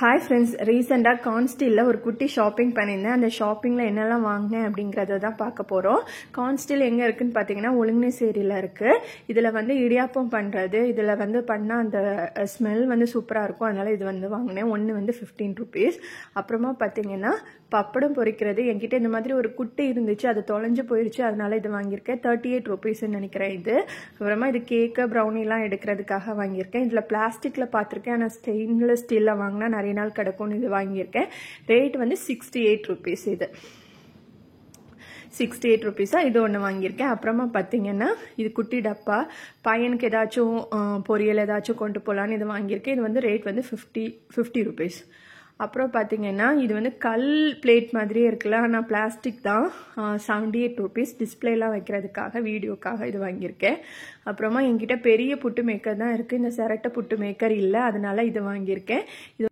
Hi friends, ரீசெண்டாக கான்ஸ்டிலில் ஒரு குட்டி ஷாப்பிங் பண்ணியிருந்தேன். அந்த ஷாப்பிங்கில் என்னெல்லாம் வாங்கினேன் அப்படிங்கிறத தான் பார்க்க போகிறோம். கான்ஸ்டில் எங்கே இருக்குதுன்னு பார்த்தீங்கன்னா ஒழுங்கினேசேரியில் இருக்குது. இதில் வந்து இடியாப்பம் பண்ணுறது, இதில் வந்து பண்ணால் அந்த ஸ்மெல் வந்து சூப்பராக இருக்கும். அதனால் இது வந்து வாங்கினேன். ஒன்று வந்து 15 rupees. அப்புறமா பார்த்தீங்கன்னா பப்படம் பொரிக்கிறது. என்கிட்ட இந்த மாதிரி ஒரு குட்டி இருந்துச்சு, அது தொலைஞ்சு போயிடுச்சு. அதனால இது வாங்கியிருக்கேன். 38 rupees நினைக்கிறேன் இது. அப்புறமா இது கேக்கு ப்ரௌனிலாம் எடுக்கிறதுக்காக வாங்கியிருக்கேன். இதில் பிளாஸ்டிக்கில் பார்த்துருக்கேன், ஆனால் ஸ்டெயின்லெஸ் ஸ்டீலில் வாங்கினா நிறைய நாள் கிடக்கும்னு இது வாங்கியிருக்கேன். ரேட் வந்து 68 rupees. இது 68 rupees. இது ஒன்று வாங்கியிருக்கேன். அப்புறமா பார்த்தீங்கன்னா இது குட்டி டப்பா, பையனுக்கு ஏதாச்சும் பொரியல் ஏதாச்சும் கொண்டு போகலான்னு இது வாங்கியிருக்கேன். இது வந்து ரேட் வந்து 50 rupees. அப்புறம் பார்த்தீங்கன்னா இது வந்து கல் பிளேட் மாதிரியே இருக்குல்ல, ஆனால் பிளாஸ்டிக் தான். 78 rupees. டிஸ்பிளேலாம் வைக்கிறதுக்காக, வீடியோக்காக இது வாங்கியிருக்கேன். அப்புறமா என்கிட்ட பெரிய புட்டு மேக்கர் தான் இருக்குது, இந்த சிரட்டை புட்டு மேக்கர் இல்லை, அதனால இது வாங்கியிருக்கேன். இது